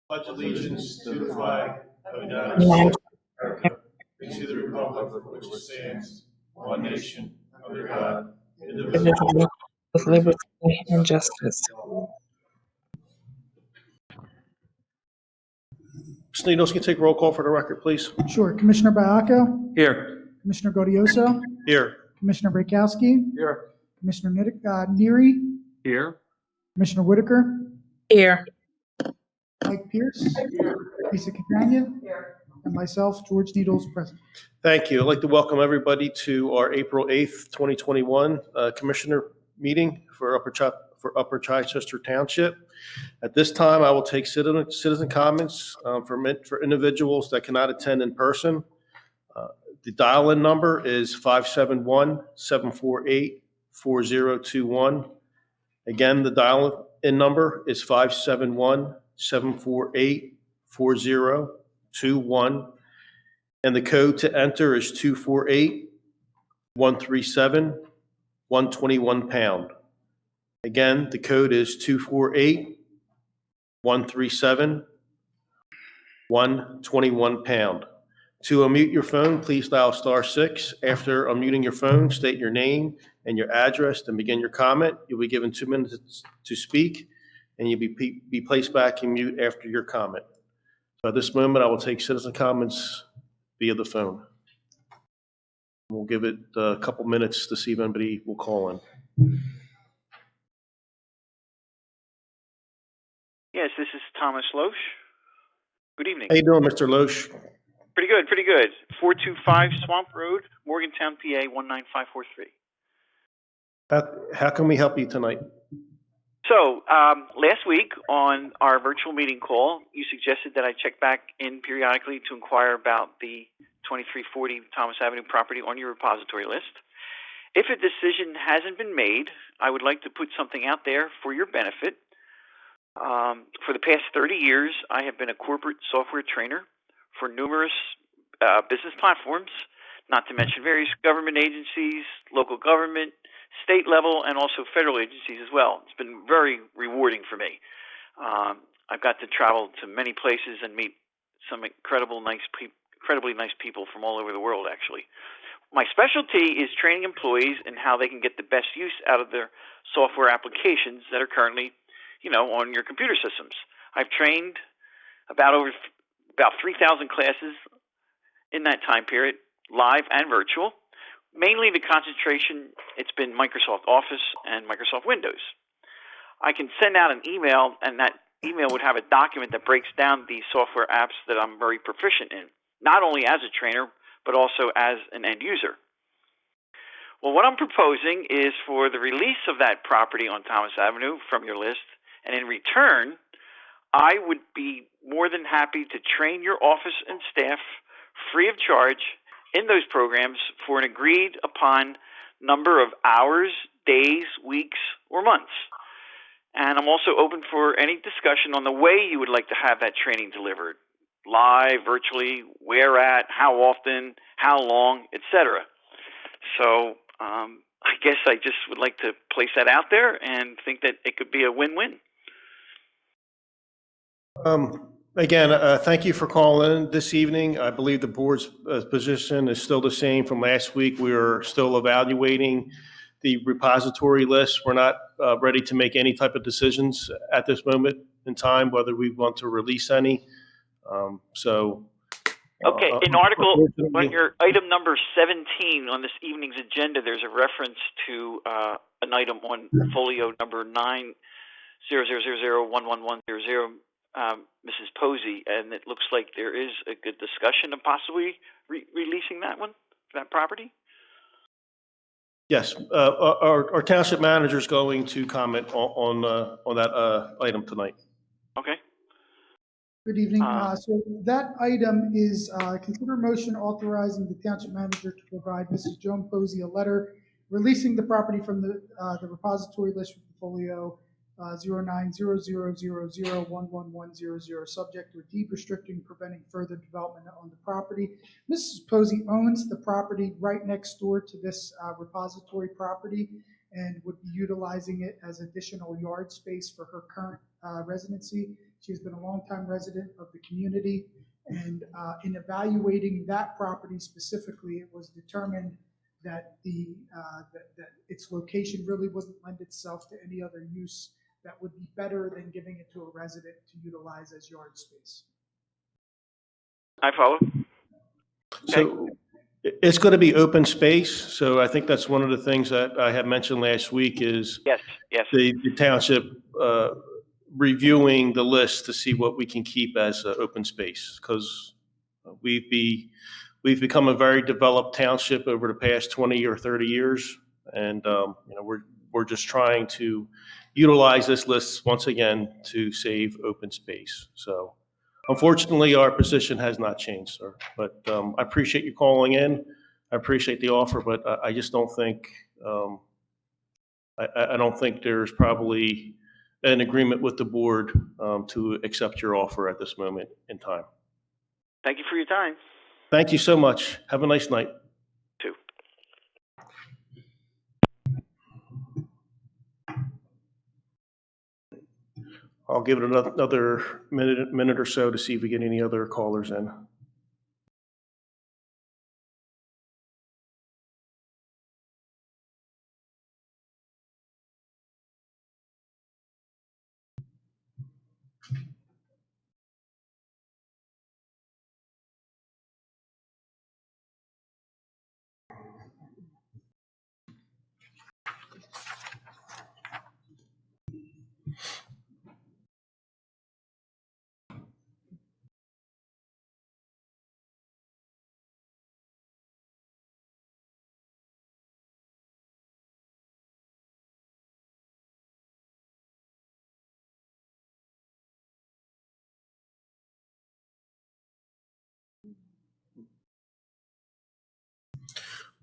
Pledge allegiance to the flag of the United United States of America and to the republic for which it stands, one nation, under God, indivisible, States with liberty and justice. Mr. Needles, can you take roll call for the record, please? Sure. Commissioner Baiaco? Here. Commissioner Gaudioso? Here. Commissioner Brakowski? Here. Commissioner Neary? Here. Commissioner Whitaker? Here. Mike Pierce? Lisa Catania? And myself, George Needles, present. Thank you. I'd like to welcome everybody to our April 8th, 2021 Commissioner meeting for Upper Chichester Township. At this time, I will take citizen comments for individuals that cannot attend in person. The dial-in number is 571-748-4021. Again, the dial-in number is 571-748-4021. And the code to enter is 248-137-121 #. Again, the code is 248-137-121 #. To unmute your phone, please dial *6. After unmuting your phone, state your name and your address and begin your comment. You'll be given 2 minutes to speak, and you'll be placed back in mute after your comment. So at this moment, I will take citizen comments via the phone. We'll give it a couple minutes to see if anybody will call in. Yes, this is Thomas Loesch. Good evening. How you doing, Mr. Loesch? Pretty good, pretty good. 425 Swamp Road, Morgantown, PA 19543. How can we help you tonight? So, last week on our virtual meeting call, you suggested that I check back in periodically to inquire about the 2340 Thomas Avenue property on your repository list. If a decision hasn't been made, I would like to put something out there for your benefit. For the past 30 years, I have been a corporate software trainer for numerous business platforms, not to mention various government agencies, local government, state level, and also federal agencies as well. It's been very rewarding for me. I've got to travel to many places and meet some incredibly nice people from all over the world, actually. My specialty is training employees in how they can get the best use out of their software applications that are currently, on your computer systems. I've trained about 3,000 classes in that time period, live and virtual. Mainly the concentration, it's been Microsoft Office and Microsoft Windows. I can send out an email, and that email would have a document that breaks down these software apps that I'm very proficient in, not only as a trainer, but also as an end user. Well, what I'm proposing is for the release of that property on Thomas Avenue from your list, and in return, I would be more than happy to train your office and staff free of charge in those programs for an agreed upon number of hours, days, weeks, or months. And I'm also open for any discussion on the way you would like to have that training delivered. Live, virtually, where at, how often, how long, etc. So I guess I just would like to place that out there and think that it could be a win-win. Again, thank you for calling this evening. I believe the board's position is still the same from last week. We are still evaluating the repository list. We're not ready to make any type of decisions at this moment in time, whether we want to release any. Okay, in article, on your item number 17 on this evening's agenda, there's a reference to an item on folio number 900001110. Mrs. Posey, and it looks like there is a good discussion of possibly releasing that property. Yes, our township manager is going to comment on that item tonight. Okay. Good evening. So that item is consider motion authorizing the township manager to provide Mrs. Joan Posey a letter releasing the property from the repository list with folio 0900001110, subject to a deed restricting preventing further development on the property. Mrs. Posey owns the property right next door to this repository property, and would be utilizing it as additional yard space for her current residency. She's been a longtime resident of the community, and in evaluating that property specifically, it was determined that that its location really wouldn't lend itself to any other use that would be better than giving it to a resident to utilize as yard space. I follow. So it's going to be open space. So I think that's one of the things that I had mentioned last week is Yes. the township reviewing the list to see what we can keep as open space, because we've become a very developed township over the past 20 or 30 years, and we're just trying to utilize this list once again to save open space. So unfortunately, our position has not changed, sir. But I appreciate you calling in. I appreciate the offer, but I just don't think I don't think there's probably an agreement with the board to accept your offer at this moment in time. Thank you for your time. Thank you so much. Have a nice night. Too. I'll give it another minute or so to see if we get any other callers in.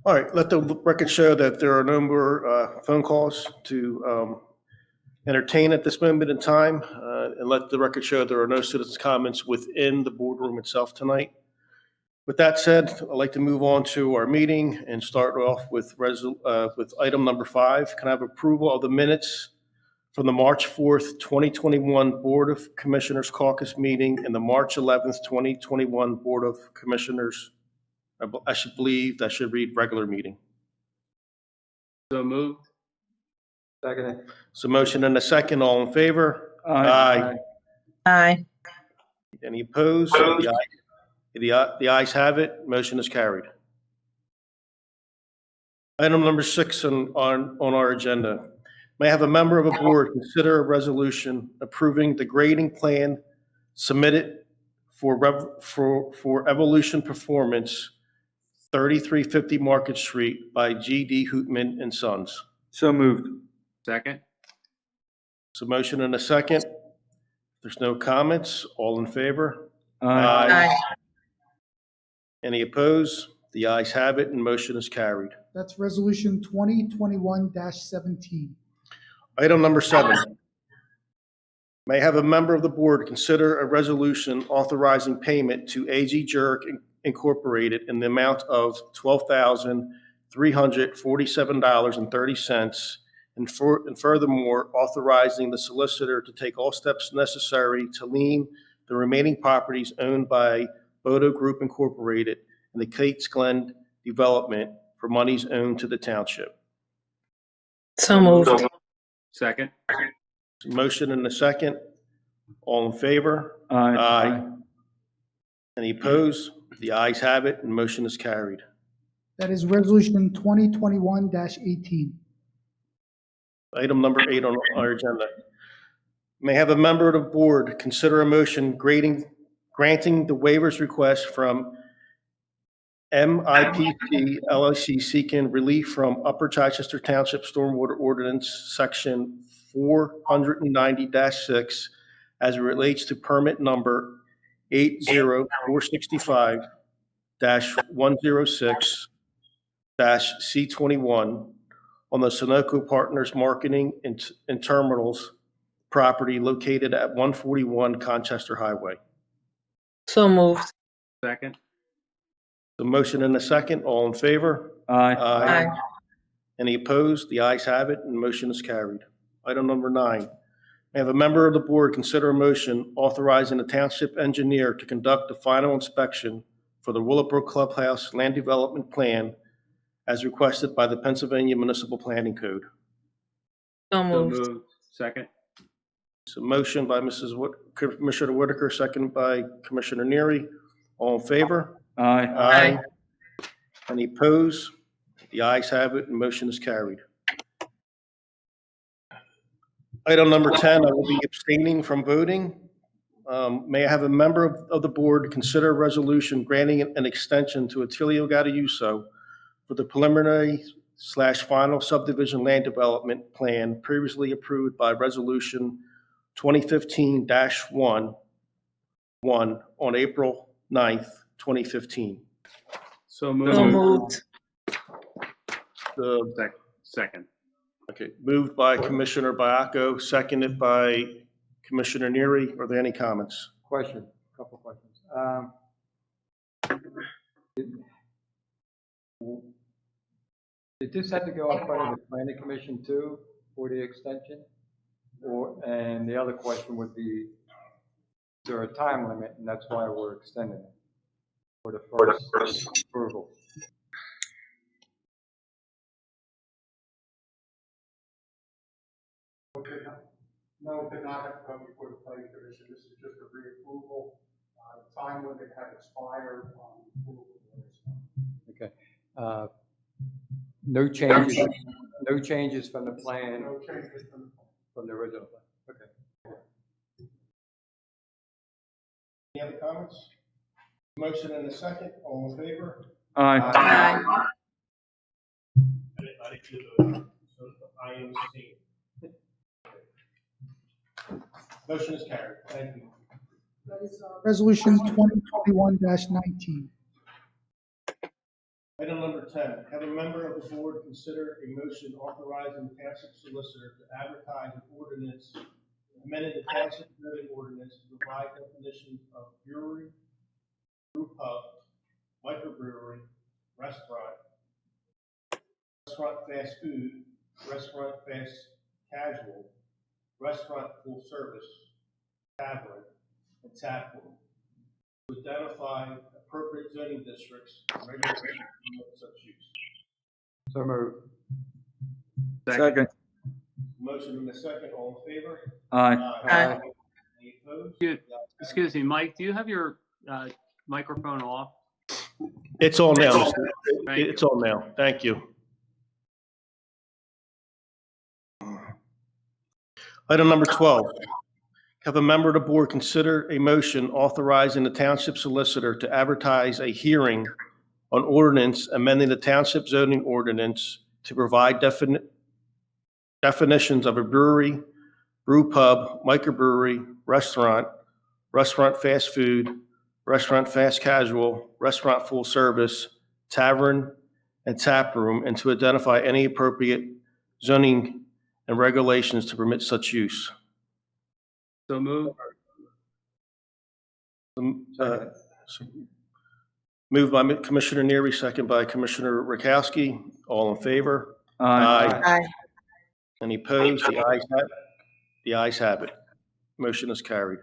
All right, let the record show that there are no more phone calls to entertain at this moment in time, and let the record show there are no citizens' comments within the boardroom itself tonight. With that said, I'd like to move on to our meeting and start off with item number 5. Can I have approval of the minutes from the March 4th, 2021 Board of Commissioners Caucus meeting and the March 11th, 2021 Board of Commissioners, I should believe that should read regular meeting. So moved. Second. So motion and a second, all in favor? Aye. Aye. Any opposed? The ayes have it, motion is carried. Item number 6 on our agenda. May I have a member of the board consider a resolution approving the grading plan submitted for Evolution Performance, 3350 Market Street by G.D. Hootman and Sons. So moved. Second. So motion and a second. If there's no comments, all in favor? Aye. Any opposed? The ayes have it, and motion is carried. That's resolution 2021-17. Item number 7. May I have a member of the board consider a resolution authorizing payment to AG Jerk Incorporated in the amount of $12,347.30, and furthermore authorizing the solicitor to take all steps necessary to lien the remaining properties owned by Bodo Group Incorporated and the Kate's Glen development for monies owed to the township. So moved. Second. Motion and a second. All in favor? Aye. Any opposed? The ayes have it, and motion is carried. That is resolution 2021-18. Item number 8 on our agenda. May I have a member of the board consider a motion granting the waivers request from MIPC LLC seeking relief from Upper Chichester Township Stormwater Ordinance Section 490-6 as it relates to permit number 80465-106-C21 on the Sunoco Partners Marketing and Terminals property located at 141 Conchester Highway. So moved. Second. The motion and a second, all in favor? Aye. Aye. Any opposed? The ayes have it, and the motion is carried. Item number 9. May I have a member of the board consider a motion authorizing the township engineer to conduct the final inspection for the Willowbrook Clubhouse Land Development Plan as requested by the Pennsylvania Municipal Planning Code? So So moved. moved. Second. It's a motion by Commissioner Whitaker, second by Commissioner Neary. All in favor? Aye. Aye. Any opposed? The ayes have it, and motion is carried. Item number 10, I will be abstaining from voting. May I have a member of the board consider a resolution granting an extension to Attilio Gaudioso for the preliminary/final subdivision land development plan previously approved by Resolution 2015-1 on April 9th, 2015. So moved. So moved. Second. Okay, moved by Commissioner Baiocco, seconded by Commissioner Neary. Are there any comments? Question, a couple of questions. Did this have to go in front of the planning commission too for the extension? And the other question would be, is there a time limit, and that's why we're extending it for the first approval? No, it did not have to come before the planning commission. This is just a reapproval. Time limit had expired on approval. Okay. No changes. No changes from the plan. No changes From the original plan. Okay. Any other comments? Motion and a second. All in favor? Aye. Aye. I am abstaining. Motion is carried. Thank you. That is Resolution 2021-19. Item number 10, have a member of the board consider a motion authorizing the township solicitor to advertise an ordinance, amending the township zoning ordinance to provide definitions of brewery, brew pub, microbrewery, restaurant fast food, restaurant fast casual, restaurant full service, tavern, and tap room, to identify appropriate zoning districts and regulations of such use. So moved. Second. Motion in a second, all in favor? Aye. Aye. Any opposed? Excuse me, Mike, do you have your microphone off? It's on now, Mr. Thank you. It's on now, thank you. Item number 12, have a member of the board consider a motion authorizing the township solicitor to advertise a hearing on ordinance amending the township zoning ordinance to provide definitions of a brewery, brew pub, microbrewery, restaurant fast food, restaurant fast casual, restaurant full service, tavern, and tap room, and to identify any appropriate zoning and regulations to permit such use. So moved. Moved by Commissioner Neary, second by Commissioner Rakowski. All in favor? Aye. Aye. Any opposed? The ayes have it. Motion is carried.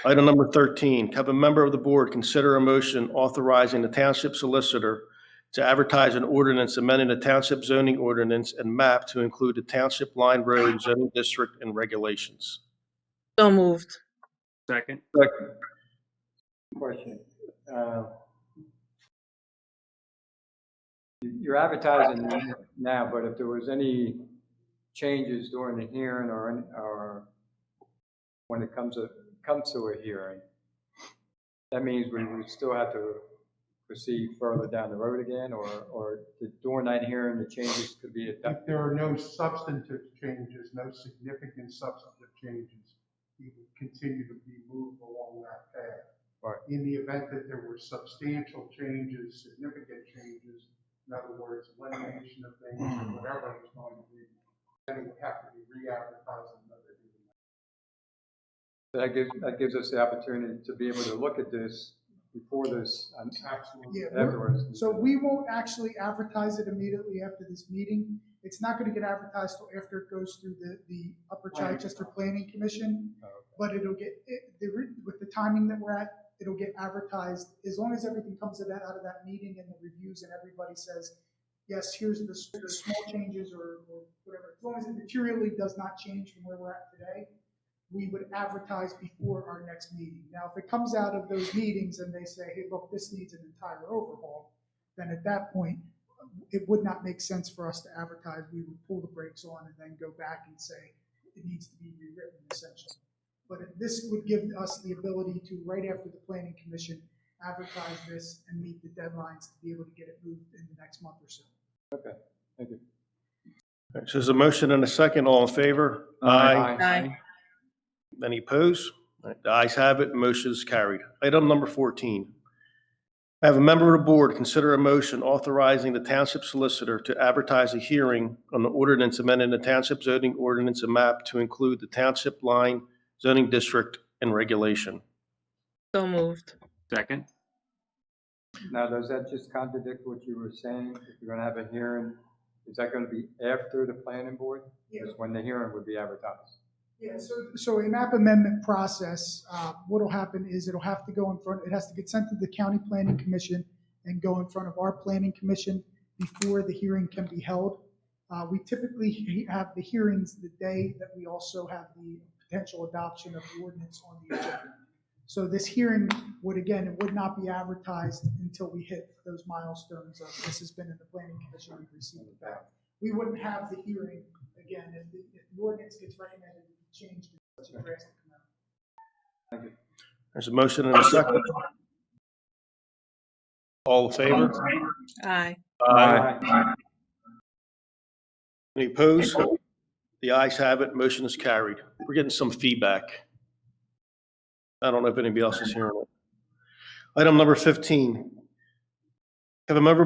Item number 13, have a member of the board consider a motion authorizing the township solicitor to advertise an ordinance amending the township zoning ordinance and map to include the township line road zoning district and regulations. So moved. Second. Question. You're advertising now, but if there was any changes during the hearing or when it comes to a hearing, that means we would still have to proceed further down the road again, or during that hearing, the changes could be If adopted? there are no substantive changes, no significant substantive changes, he would continue to be moved along that path. Right. In the event that there were substantial changes, significant changes, in other words, elimination of things or whatever it was going to be, then it would have to be re-advertised another hearing. That gives us the opportunity to be able to look at this before this, Absolutely. Yeah, afterwards. so we won't actually advertise it immediately after this meeting. It's not gonna get advertised till after it goes through the Upper Chichester Planning Commission. Oh, okay. But it'll get, with the timing that we're at, it'll get advertised, as long as everything comes out of that meeting and the reviews and everybody says, yes, here's the small changes or whatever, as long as it materially does not change from where we're at today, we would advertise before our next meeting. Now, if it comes out of those meetings and they say, hey, look, this needs an entire overhaul, then at that point, it would not make sense for us to advertise. We would pull the brakes on and then go back and say it needs to be rewritten essentially. But this would give us the ability to, right after the Planning Commission, advertise this and meet the deadlines to be able to get it moved in the next month or so. Okay, thank you. So there's a motion and a second. All in favor? Aye. Any opposed? All right, the ayes have it. Motion is carried. Item number 14. I have a member of the board consider a motion authorizing the township solicitor to advertise a hearing on the ordinance amending the township zoning ordinance and map to include the township line zoning district and regulation. So moved. Second. Now, does that just contradict what you were saying? If you're gonna have a hearing, is that gonna be after the planning board? Yeah. Because when the hearing would be advertised. Yeah, so a map amendment process, what'll happen is it'll have to go in front, it has to get sent to the county planning commission and go in front of our planning commission before the hearing can be held. We typically have the hearings the day that we also have the potential adoption of the ordinance on the agenda. So this hearing would, again, it would not be advertised until we hit those milestones of this has been in the planning commission, we've received it back. We wouldn't have the hearing, again, if the ordinance gets recommended to be changed in such a drastic amount. Thank you. There's a motion and a second. All in favor? Aye. Any opposed? The ayes have it. Motion is carried. We're getting some feedback. I don't know if anybody else is hearing it. Item number 15. Have a member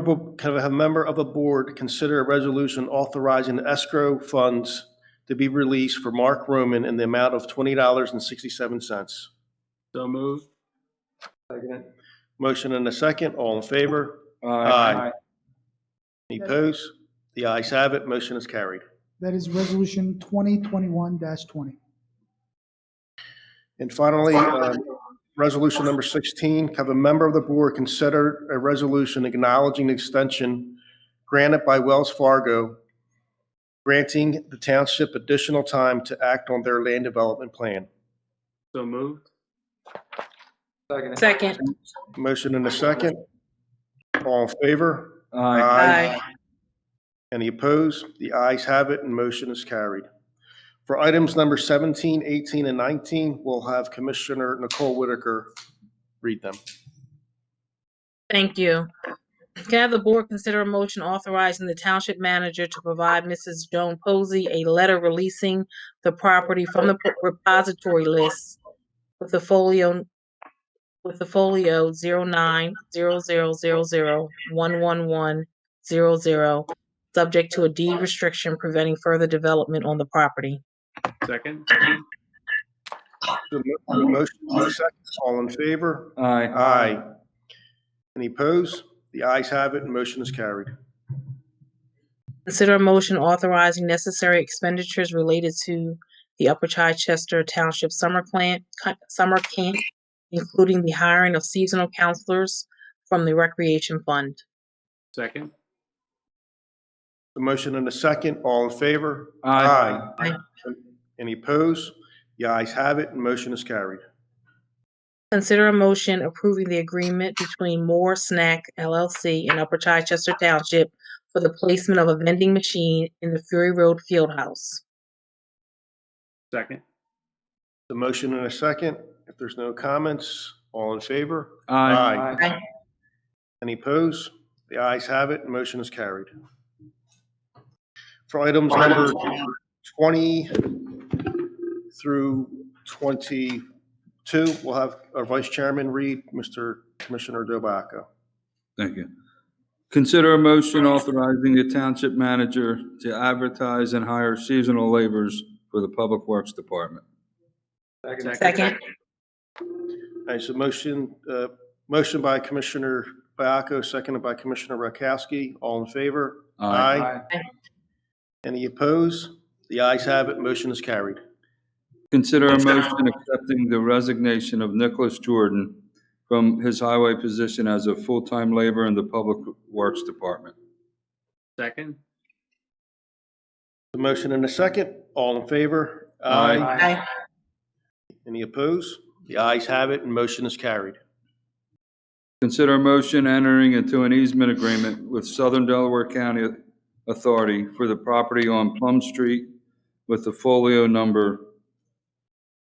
of the board consider a resolution authorizing escrow funds to be released for Mark Roman in the amount of $20.67. So moved. Second. Motion and a second. All in favor? Aye. Any opposed? The ayes have it. Motion is carried. That is resolution 2021-20. And finally, resolution number 16, have a member of the board consider a resolution acknowledging the extension granted by Wells Fargo, granting the township additional time to act on their land development plan. So moved. Second. Motion and a second. All in favor? Aye. Any opposed? The ayes have it, and motion is carried. For items number 17, 18, and 19, we'll have Commissioner Nicole Whitaker read them. Thank you. Can I have the board consider a motion authorizing the township manager to provide Mrs. Joan Posey a letter releasing the property from the repository list with the folio 090000111000, subject to a deed restriction preventing further development on the property. Second. Motion and a second. All in favor? Aye. Any opposed? The ayes have it, and motion is carried. Consider a motion authorizing necessary expenditures related to the Upper Chichester Township summer camp, including the hiring of seasonal counselors from the Recreation Fund. Second. The motion and a second. All in favor? Aye. Any opposed? The ayes have it, and motion is carried. Consider a motion approving the agreement between Moore Snack LLC and Upper Chichester Township for the placement of a vending machine in the Fury Road Fieldhouse. Second. The motion and a second. If there's no comments, all in favor? Aye. Any opposed? The ayes have it, and motion is carried. For items number 20 through 22, we'll have our Vice Chairman read, Mr. Commissioner Dobacco. Thank you. Consider a motion authorizing the township manager to advertise and hire seasonal laborers for the Public Works Department. Second. All right, so motion Motion by Commissioner Baiaco, seconded by Commissioner Rakowski. All in favor? Aye. Any opposed? The ayes have it. Motion is carried. Consider a motion accepting the resignation of Nicholas Jordan from his highway position as a full-time laborer in the Public Works Department. Second. The motion and a second. All in favor? Aye. Aye. Any opposed? The ayes have it, and motion is carried. Consider a motion entering into an easement agreement with Southern Delaware County Authority for the property on Plum Street with the folio number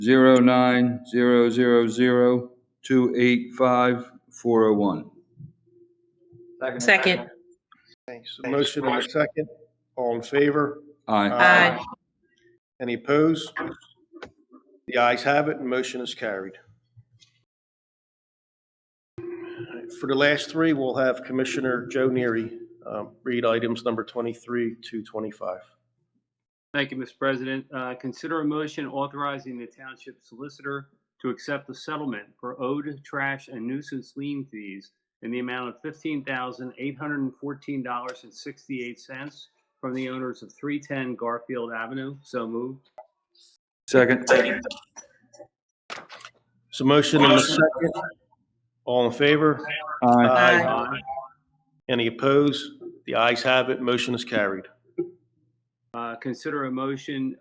09000285401. Second. Thanks. A motion and a second. All in favor? Aye. Aye. Any opposed? The ayes have it, and motion is carried. For the last three, we'll have Commissioner Joe Neary read items number 23 to 25. Thank you, Mr. President. Consider a motion authorizing the township solicitor to accept the settlement for owed trash and nuisance lien fees in the amount of $15,814.68 from the owners of 310 Garfield Avenue. So moved. Second. So motion and a second. All in favor? Aye. Aye. Any opposed? The ayes have it. Motion is carried. Consider a motion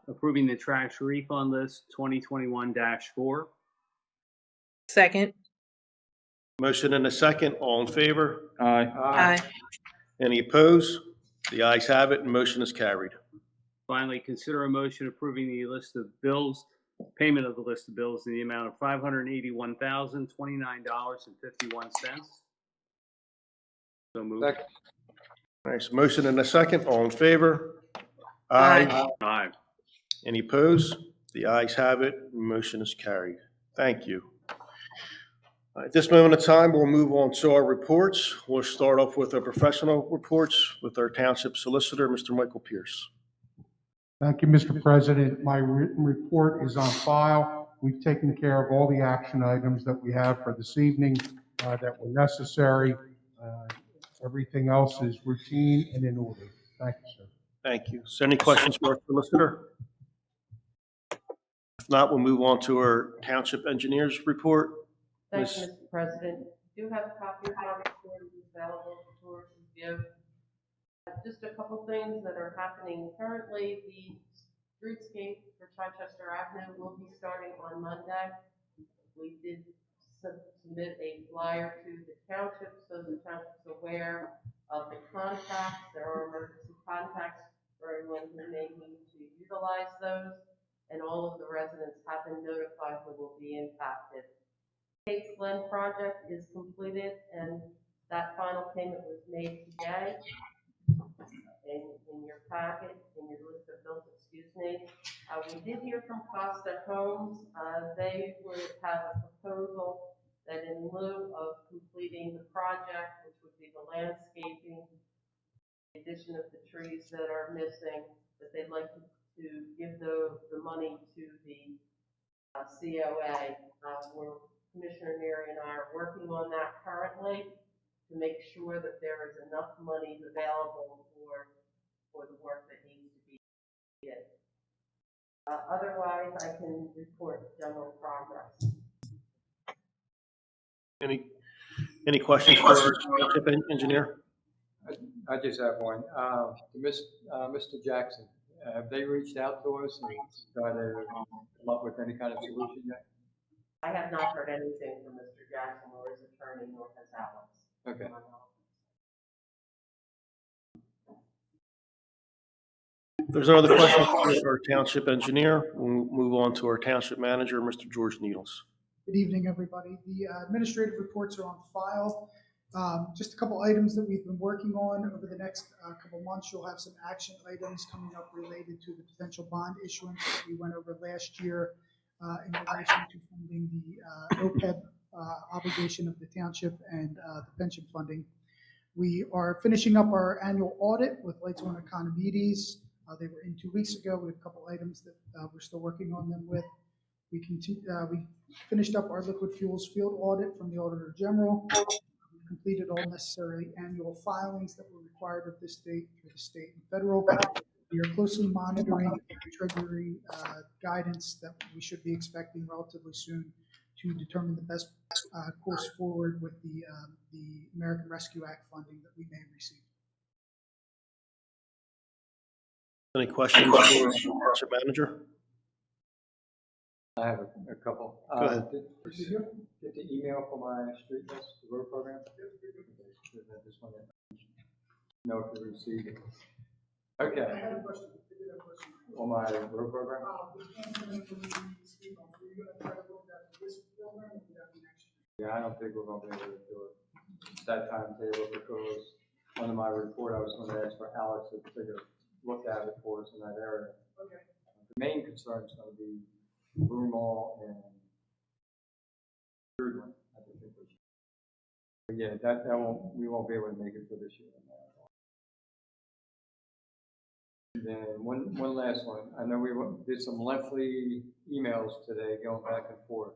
approving the trash refund list 2021-4. Second. Motion and a second. All in favor? Aye. Aye. Any opposed? The ayes have it, and motion is carried. Finally, consider a motion approving the list of bills, payment of the list of bills in the amount of $581,029.51. So moved. Second. Nice. Motion and a second. All in favor? Aye. Aye. Any opposed? The ayes have it. Motion is carried. Thank you. At this moment of time, we'll move on to our reports. We'll start off with our professional reports with our township solicitor, Mr. Michael Pierce. Thank you, Mr. President. My written report is on file. We've taken care of all the action items that we have for this evening that were necessary. Everything else is routine and in order. Thank you, sir. Thank you. Is there any questions for our solicitor? If not, we'll move on to our township engineer's report. Thank you, Mr. President. Do have a copy of my report available for review. Just a couple things that are happening currently. The streetscape for Chichester Avenue will be starting on Monday. We did submit a flyer to the township so the township's aware of the contacts. There are emergency contacts for anyone who may need to utilize those, and all of the residents have been notified who will be impacted. Kate's Glen project is completed, and that final payment was made today. In your packet, in your list of bills, excuse me. We did hear from Costa Homes. They would have a proposal that in lieu of completing the project, which would be the landscaping, the addition of the trees that are missing, that they'd like to give the money to the COA. Commissioner Neary and I are working on that currently to make sure that there is enough money available for the work that needs to be did. Otherwise, I can report general progress. Any questions for our township engineer? I just have one. Mr. Jackson, have they reached out to us and tried to come up with any kind of solution yet? I have not heard anything from Mr. Jackson or his attorney, nor has Alex. Okay. If there's no other questions for our township engineer, we'll move on to our township manager, Mr. George Needles. Good evening, everybody. The administrative reports are on file. Just a couple items that we've been working on over the next couple months. You'll have some action items coming up related to the potential bond issuance that we went over last year in relation to funding the OPEB obligation of the township and the pension funding. We are finishing up our annual audit with Lights on Economides. They were in 2 weeks ago. We have a couple items that we're still working on them with. We finished up our liquid fuels field audit from the Auditor General. We completed all necessary annual filings that were required of this date through the state and federal. We are closely monitoring Treasury guidance that we should be expecting relatively soon to determine the best course forward with the American Rescue Act funding that we may receive. Any questions for Township Manager? I have a couple. Go ahead. Did you get the email for my street list, the road program? I just want to know if you received it. Okay. I have a question. On my road program? Yeah, I don't think we're gonna be able to do it that timetable because under my report, I was gonna ask for Alex to take a look at it for us in that area. Okay. The main concern is gonna be Broomall and Goodwin. I think we should. But yeah, we won't be able to make it for this year. And then one last one. I know we did some lengthy emails today going back and forth.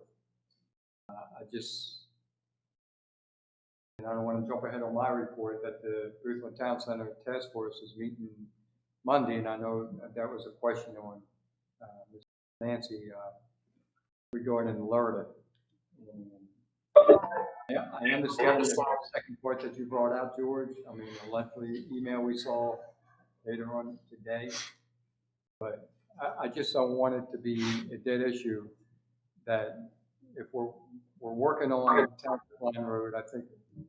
And I don't want to jump ahead on my report that the Boothman Town Center Task Force is meeting Monday, and I know that was a question on Ms. Nancy regarding LERTA. Yeah, I understand the second part that you brought out, George. I mean, the lengthy email we saw later on today, but I just don't want it to be a dead issue that if we're working on Township Line Road, I think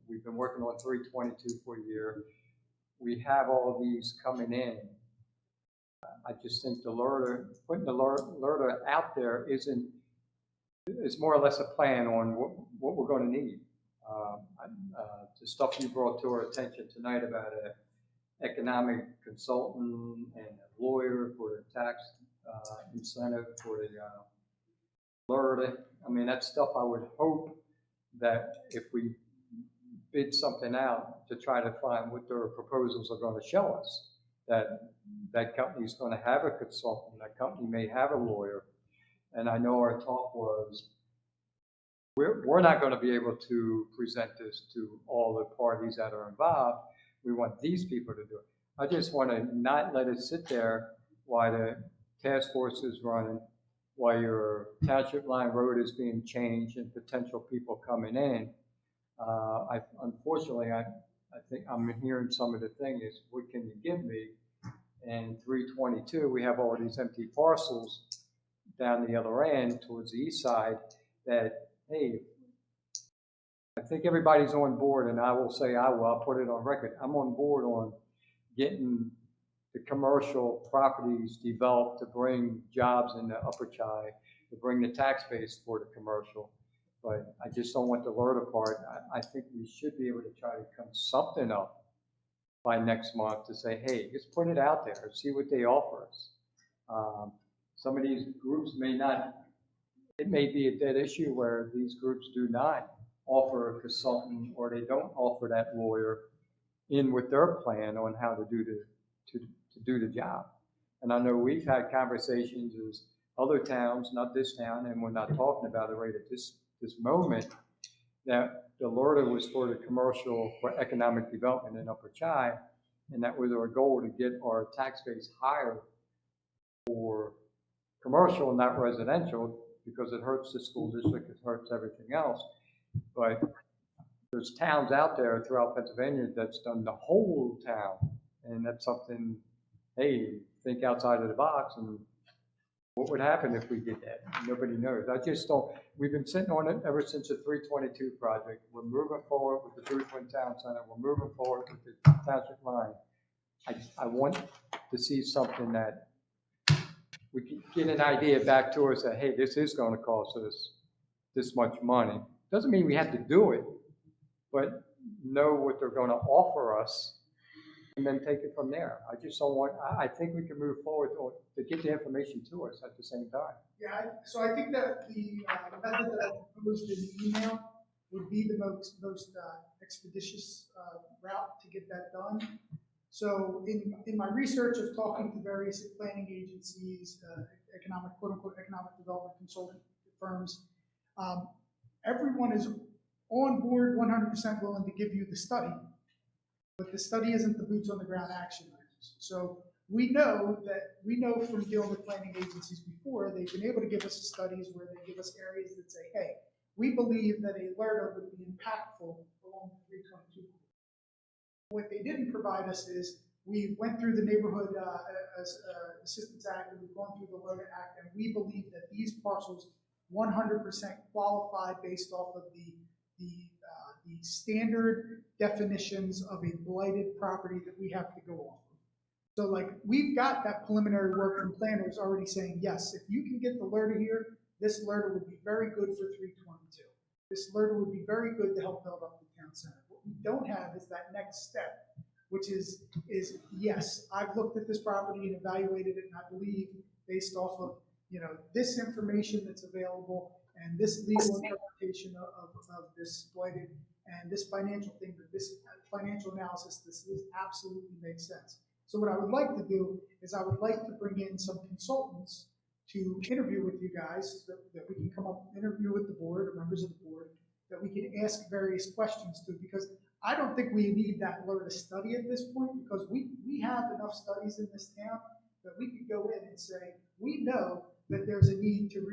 we've been working on 322 for a year. We have all of these coming in. I just think putting the LERTA out there it's more or less a plan on what we're going to need. The stuff you brought to our attention tonight about an economic consultant and a lawyer for the tax incentive for the LERTA. I mean, that's stuff I would hope that if we bid something out to try to find what their proposals are going to show us, that company's going to have a consultant, that company may have a lawyer. And I know our talk was, we're not going to be able to present this to all the parties that are involved. We want these people to do it. I just want to not let it sit there while the task force is running, while your Township Line Road is being changed and potential people coming in. Unfortunately, I think I'm hearing some of the thing is, what can you give me? And 322, we have all these empty parcels down the other end towards the east side that, hey, I think everybody's on board, and I will say I'll put it on record. I'm on board on getting the commercial properties developed to bring jobs in the Upper Chi, to bring the tax base for the commercial. But I just don't want the LERTA part. I think we should be able to try to come something up by next month to say, hey, just put it out there and see what they offer us. Some of these groups it may be a dead issue where these groups do not offer a consultant or they don't offer that lawyer in with their plan on how to do the job. And I know we've had conversations with other towns, not this town, and we're not talking about it right at this moment, that the LERTA was for the commercial, for economic development in Upper Chi, and that was our goal to get our tax base higher for commercial, not residential, because it hurts the school district, it hurts everything else. But there's towns out there throughout Pennsylvania that's done the whole town, and that's something, hey, think outside of the box, and what would happen if we did that? Nobody knows. I just don't, we've been sitting on it ever since the 322 project. We're moving forward with the Boothman Town Center. We're moving forward with the Township Line. I want to see something that we can get an idea back to us that, hey, this is going to cost us this much money. Doesn't mean we have to do it, but know what they're going to offer us and then take it from there. I just don't want, I think we can move forward to get the information to us at the same time. Yeah, so I think that the method that I proposed in the email would be the most expeditious route to get that done. So in my research of talking to various planning agencies, quote unquote economic development firms. Everyone is on board 100% willing to give you the study, but the study isn't the boots on the ground action items. So we know from dealing with planning agencies before, they've been able to give us studies where they give us areas that say, hey, we believe that a LERTA would be impactful along the 322. What they didn't provide us is we went through the Neighborhood Assistance Act and we've gone through the LERTA Act, and we believe that these parcels 100% qualify based off of the standard definitions of a blighted property that we have to go off of. So like we've got that preliminary work from planners already saying, yes, if you can get the LERTA here, this LERTA would be very good for 322. This LERTA would be very good to help build up the town center. What we don't have is that next step, which is yes, I've looked at this property and evaluated it, and I believe based off of this information that's available and this legal interpretation of this blighted and this financial thing, that this financial analysis, this absolutely makes sense. So what I would like to do is I would like to bring in some consultants to interview with you guys, so that we can come up and interview with the board or members of the board, that we can ask various questions to, because I don't think we need that LERTA study at this point, because we have enough studies in this town that we could go in and say, we know that there's a need to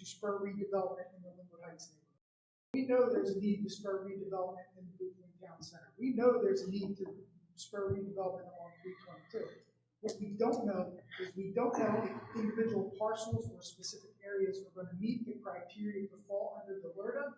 spur redevelopment in the Linwood Heights neighborhood. We know there's a need to spur redevelopment in the Brooklyn Town Center. We know there's a need to spur redevelopment along 322. What we don't know is we don't know if individual parcels or specific areas are going to meet the criteria to fall under the LERTA,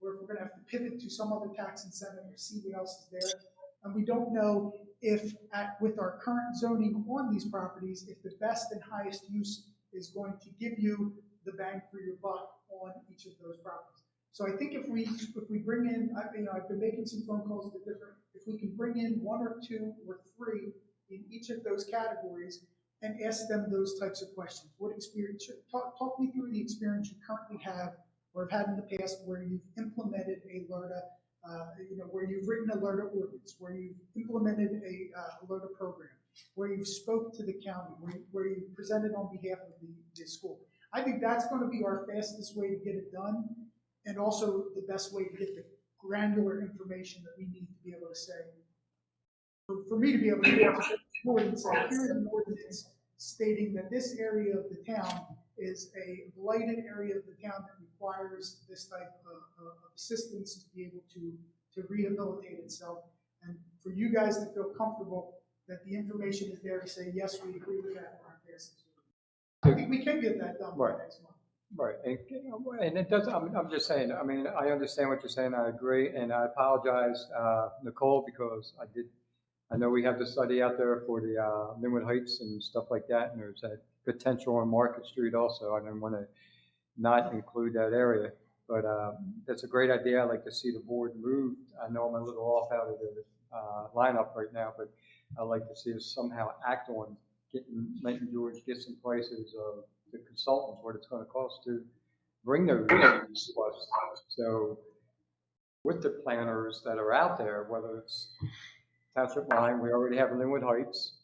or if we're going to have to pivot to some other tax incentive or see what else is there. And we don't know if, with our current zoning on these properties, if the best and highest use is going to give you the bang for your buck on each of those properties. So I think if we bring in, I've been making some phone calls to if we can bring in 1 or 2 or 3 in each of those categories and ask them those types of questions. What experience, talk me through the experience you currently have or have had in the past where you've implemented a LERTA, where you've written a LERTA ordinance, where you've implemented a LERTA program, where you've spoke to the county, where you've presented on behalf of the school. I think that's going to be our fastest way to get it done, and also the best way to get the granular information that we need to be able to say. For me to be able to go to the board and say, here's an ordinance stating that this area of the town is a blighted area of the town that requires this type of assistance to be able to rehabilitate itself. And for you guys to feel comfortable that the information is there to say, yes, we agree with that on our basis. I think we can get that done by next month. Right, and it does. I'm just saying. I mean, I understand what you're saying. I agree, and I apologize, Nicole, because I know we have the study out there for the Linwood Heights and stuff like that, and there's that potential on Market Street also. I didn't want to not include that area, but that's a great idea. I'd like to see the board move. I know I'm a little off out of the lineup right now, but I'd like to see us somehow act on letting George get some prices of the consultants, what it's going to cost to bring those to us. So with the planners that are out there, whether it's Township Line, we already have Linwood Heights,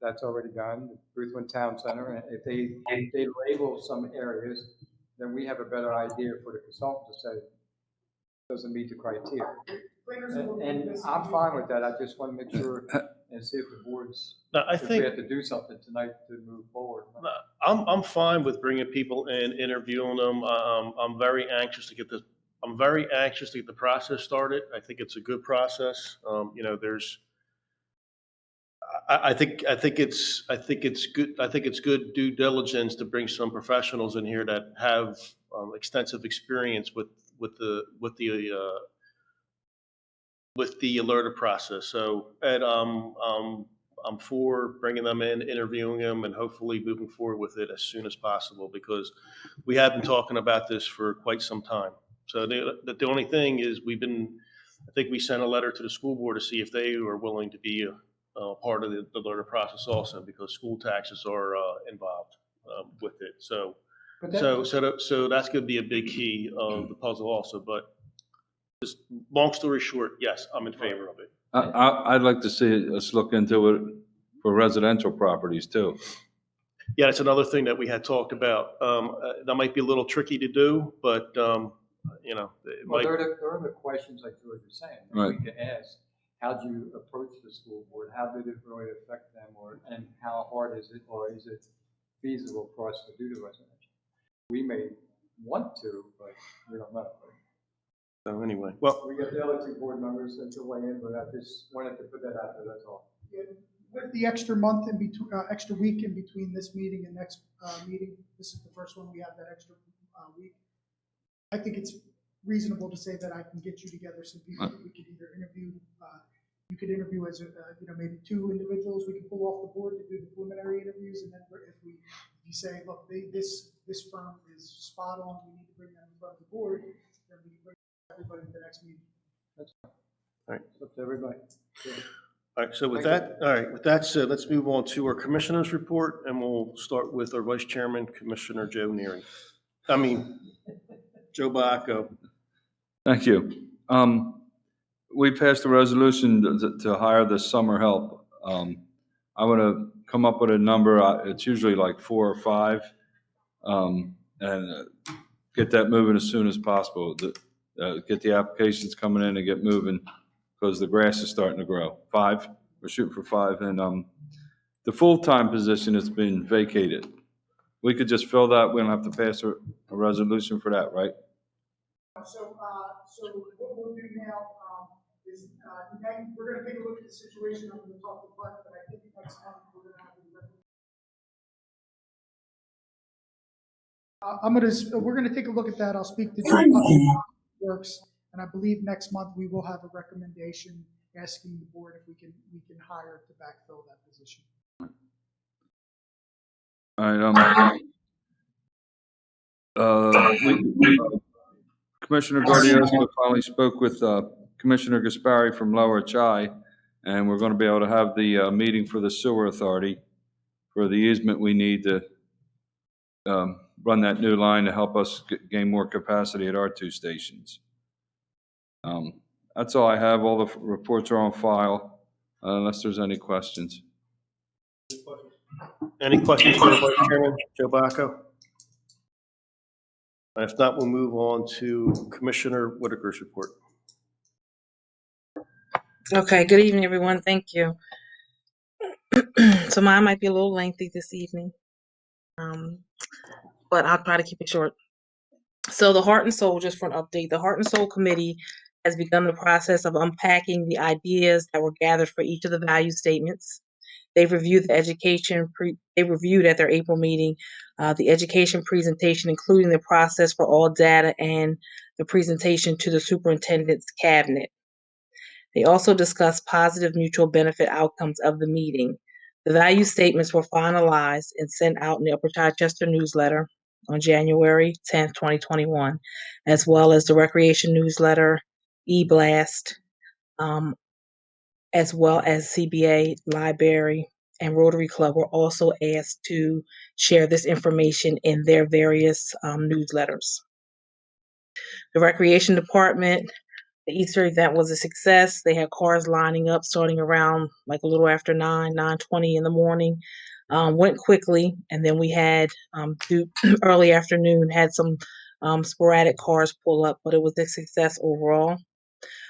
that's already done, the Ruthven Town Center, and if they label some areas, then we have a better idea for the consultant to say, doesn't meet the criteria. And I'm fine with that. I just want to make sure and see if the board's, if we have to do something tonight to move forward. I'm fine with bringing people in, interviewing them. I'm very anxious to get the process started. I think it's a good process. I think it's good due diligence to bring some professionals in here that have extensive experience with the alerter process. So, Ed, I'm for bringing them in, interviewing them, and hopefully moving forward with it as soon as possible, because we have been talking about this for quite some time. So the only thing is I think we sent a letter to the school board to see if they are willing to be part of the alerter process also, because school taxes are involved with it. So that's going to be a big key of the puzzle also. But just long story short, yes, I'm in favor of it. I'd like to see us look into it for residential properties too. Yeah, that's another thing that we had talked about. That might be a little tricky to do, but, you know, it Well, might, there are the questions like George was saying, that we Right. could ask. How do you approach the school board? How did it really affect them, and how hard is it, or is it feasible for us to do the residential? We may want to, but we don't know. so anyway, well, We got the other two board members that will weigh in, but I just wanted to put that out there, that's all. With the extra month in between, extra week in between this meeting and next meeting, this is the first one we have that extra week. I think it's reasonable to say that I can get you together some people that we could either interview. You could interview as you know, maybe 2 individuals we can pull off the board to do the preliminary interviews, and then if you say, look, this firm is spot on, we need to bring them in front of the board, then we can bring everybody to the next meeting. That's fine. All right. It's up to everybody. Yeah. all right, so with that, all right, with that said, let's move on to our commissioners report, and we'll start with our vice chairman, Commissioner Joe Neary. Joe Bacco. Thank you. We passed a resolution to hire the summer help. I want to come up with a number. It's usually like 4 or 5, and get that moving as soon as possible. Get the applications coming in and get moving because the grass is starting to grow. 5, we're shooting for 5. And the full-time position has been vacated. We could just fill that. We don't have to pass a resolution for that, right? So what we'll do now is we're going to take a look at the situation. I'm going to talk to Bud, but I think next month we're going to have we're going to take a look at that. I'll speak to Jim Works, and I believe next month we will have a recommendation asking the board if we can hire to backfill that position. All right. Commissioner Gardioso finally spoke with Commissioner Gaspari from Lower Chai, and we're going to be able to have the meeting for the sewer authority for the easement we need to run that new line to help us gain more capacity at our 2 stations. That's all I have. All the reports are on file, unless there's any questions. Any questions for the vice chairman, Joe Bacco? If not, we'll move on to Commissioner Whitaker's report. Okay, good evening, everyone. Thank you. So mine might be a little lengthy this evening, but I'll try to keep it short. So the Heart and Soul, just for an update, the Heart and Soul Committee has begun the process of unpacking the ideas that were gathered for each of the value statements. They've reviewed the education, they reviewed at their April meeting, the education presentation, including the process for all data and the presentation to the superintendent's cabinet. They also discussed positive mutual benefit outcomes of the meeting. The value statements were finalized and sent out in the Upper Chichester newsletter on January 10th, 2021, as well as the Recreation newsletter, e-blast, as well as CBA, Library, and Rotary Club were also asked to share this information in their various newsletters. The Recreation Department, the Easter event was a success. They had cars lining up starting around like a little after 9:20 in the morning. Went quickly, and then we had early afternoon, had some sporadic cars pull up, but it was a success overall.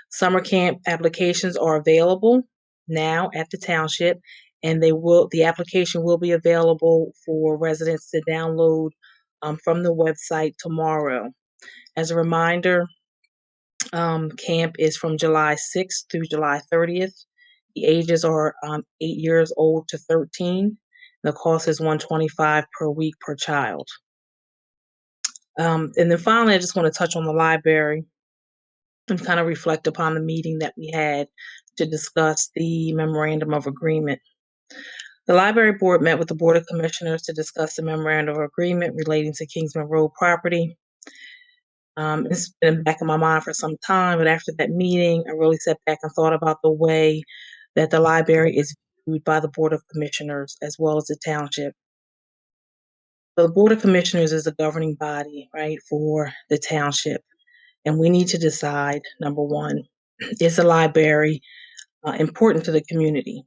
Summer camp applications are available now at the township, and the application will be available for residents to download from the website tomorrow. As a reminder, camp is from July 6th through July 30th. The ages are 8 years old to 13. The cost is $125 per week per child. And then finally, I just want to touch on the library and kind of reflect upon the meeting that we had to discuss the memorandum of agreement. The library board met with the Board of Commissioners to discuss the memorandum of agreement relating to Kingsman Road property. It's been in the back of my mind for some time, but after that meeting, I really sat back and thought about the way that the library is viewed by the Board of Commissioners as well as the township. So the Board of Commissioners is a governing body, right, for the township. And we need to decide, number one, is the library important to the community?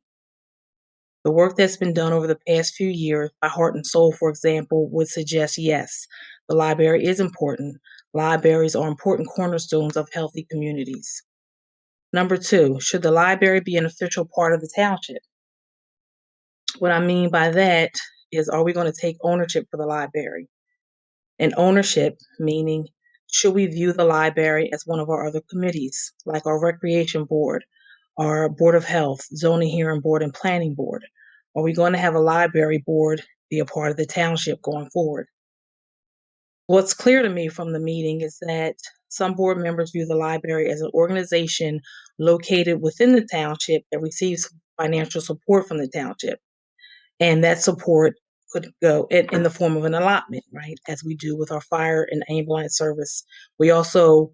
The work that's been done over the past few years by Heart and Soul, for example, would suggest yes, the library is important. Libraries are important cornerstones of healthy communities. Number 2, should the library be an official part of the township? What I mean by that is, are we going to take ownership for the library? And ownership meaning, should we view the library as one of our other committees, like our recreation board, our board of health, zoning hearing board, and planning board? Are we going to have a library board be a part of the township going forward? What's clear to me from the meeting is that some board members view the library as an organization located within the township that receives financial support from the township. And that support could go in the form of an allotment, right? As we do with our fire and ambulance service. We also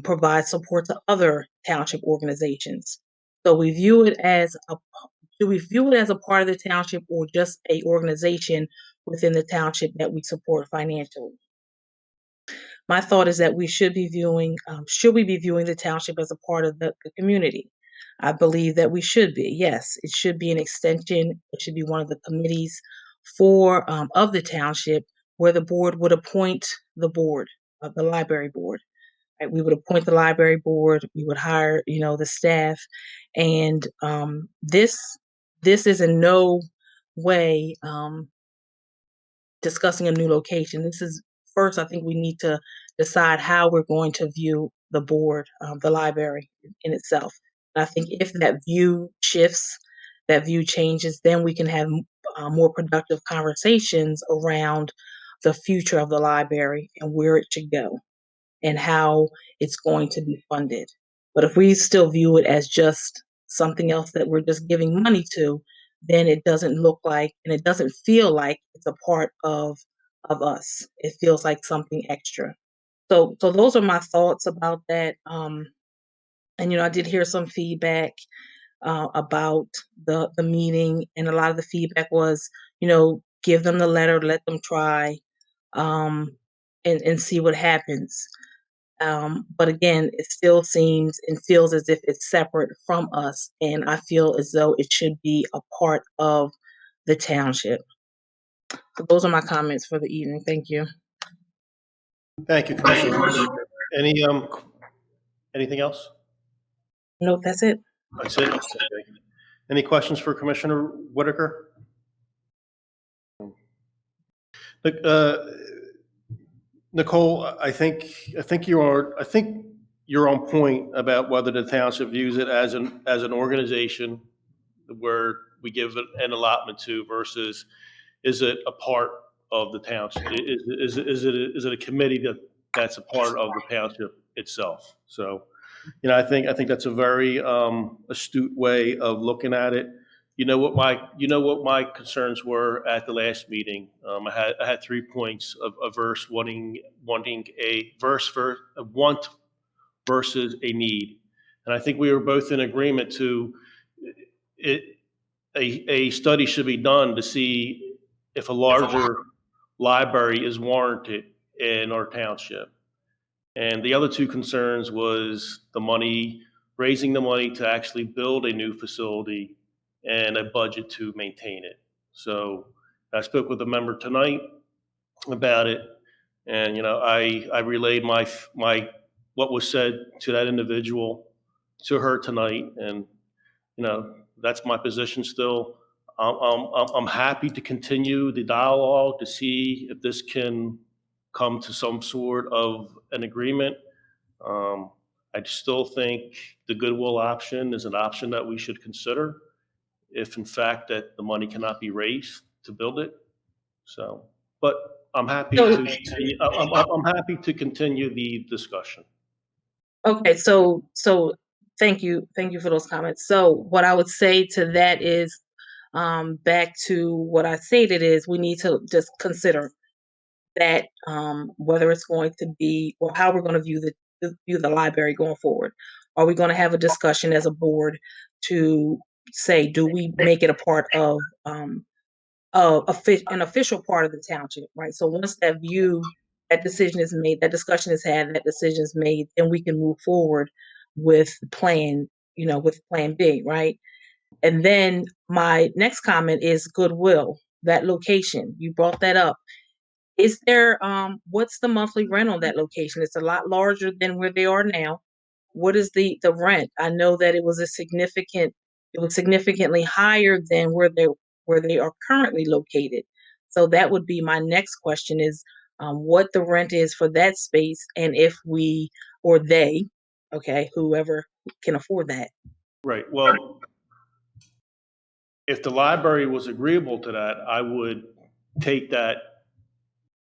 provide support to other township organizations. So we view it as do we view it as a part of the township or just a organization within the township that we support financially? My thought is that we should be viewing the township as a part of the community? I believe that we should be. Yes, it should be an extension. It should be one of the committees of the township, where the board would appoint the board of the library board. Right? We would appoint the library board. We would hire, the staff, and this is in no way discussing a new location. This is first, I think we need to decide how we're going to view the board, the library in itself. And I think if that view shifts, that view changes, then we can have more productive conversations around the future of the library and where it should go and how it's going to be funded. But if we still view it as just something else that we're just giving money to, then it doesn't look like and it doesn't feel like it's a part of us. It feels like something extra. So those are my thoughts about that. And I did hear some feedback about the meeting, and a lot of the feedback was, give them the letter, let them try, and see what happens. But again, it still seems and feels as if it's separate from us, and I feel as though it should be a part of the township. So those are my comments for the evening. Thank you. Thank you, Commissioner. Any, anything else? Nope, that's it. That's it? Okay. Any questions for Commissioner Whitaker? Nicole, I think you're on point about whether the township views it as an organization where we give it an allotment to versus is it a part of the township? Is it a committee that's a part of the township itself? So, I think that's a very astute way of looking at it. You know what my concerns were at the last meeting. I had 3 points of a verse wanting a verse for a want versus a need, and I think we were both in agreement to it. A study should be done to see if a larger library is warranted in our township. And the other 2 concerns was raising the money to actually build a new facility and a budget to maintain it. So I spoke with a member tonight about it, and I relayed my what was said to that individual to her tonight, and that's my position still. I'm happy to continue the dialogue to see if this can come to some sort of an agreement. I still think the goodwill option is an option that we should consider if in fact that the money cannot be raised to build it. So, but I'm happy I'm happy to continue the discussion. Okay, so thank you for those comments. So what I would say to that is, back to what I stated, is we need to just consider that, whether it's going to be or how we're going to view the library going forward. Are we going to have a discussion as a board to say, do we make it a part of an official part of the township, right? So once that decision is made, that discussion is had, that decision is made, then we can move forward with plan B, right? And then my next comment is Goodwill, that location. You brought that up. Is there, what's the monthly rent on that location? It's a lot larger than where they are now. What is the rent? I know that it was significantly higher than where they are currently located. So that would be my next question is, what the rent is for that space and if we, or they, okay, whoever can afford that. Right, well, if the library was agreeable to that, I would take that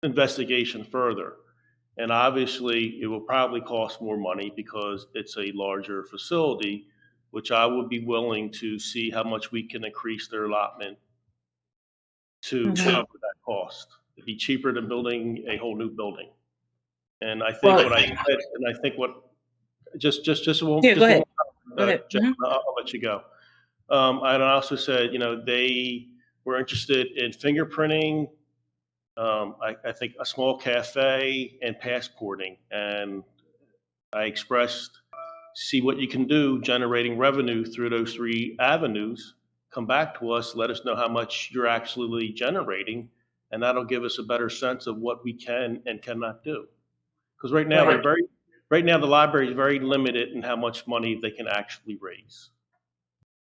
investigation further. And obviously, it will probably cost more money because it's a larger facility, which I would be willing to see how much we can increase their allotment to Mhm. cover that cost. It'd be cheaper than building a whole new building. And I think Well, what I said, and I think what, just one, yeah, just go one, ahead. Go ahead. Jeff, Mhm. I'll let you go. And I also said, they were interested in fingerprinting, I think a small cafe and passporting. And I expressed, see what you can do generating revenue through those three avenues. Come back to us, let us know how much you're actually generating, and that'll give us a better sense of what we can and cannot do. Because right now, right now, the library is very limited in how much money they can actually raise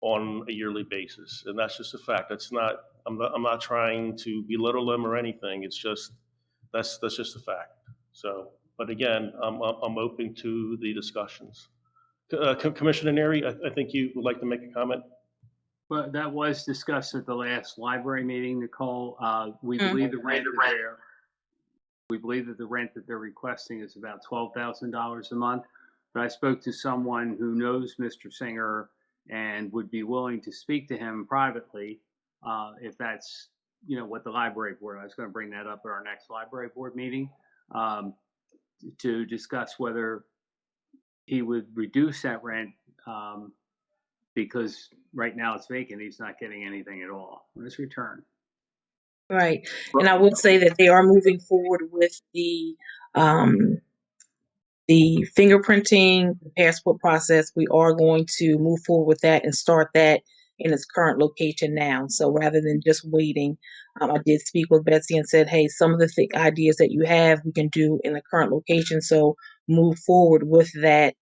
on a yearly basis, and that's just a fact. That's not. I'm not trying to belittle them or anything. It's just that's just a fact. So, but again, I'm open to the discussions. Commissioner Neary, I think you would like to make a comment. But that was discussed at the last library meeting, Nicole. We Mhm. believe the rent that they're requesting is about $12,000 a month. But I spoke to someone who knows Mr. Singer and would be willing to speak to him privately, if that's, what the library board, I was going to bring that up at our next library board meeting, to discuss whether he would reduce that rent, because right now it's vacant. He's not getting anything at all on his return. Right. And I will say that they are moving forward with um, the fingerprinting, the passport process. We are going to move forward with that and start that in its current location now. So rather than just waiting, I did speak with Betsy and said, hey, some of the ideas that you have, we can do in the current location. So move forward with that.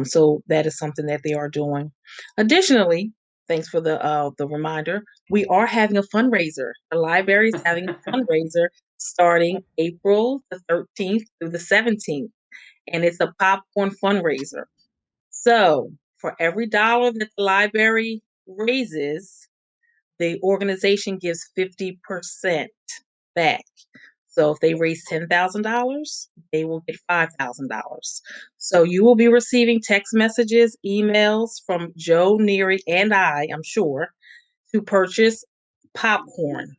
So that is something that they are doing. Additionally, thanks for the reminder. We are having a fundraiser. The library is having a fundraiser starting April the 13th through the 17th, and it's a popcorn fundraiser. So for every dollar that the library raises, the organization gives 50% back. So if they raise $10,000, they will get $5,000. So you will be receiving text messages, emails from Joe Neary and I'm sure, to purchase popcorn.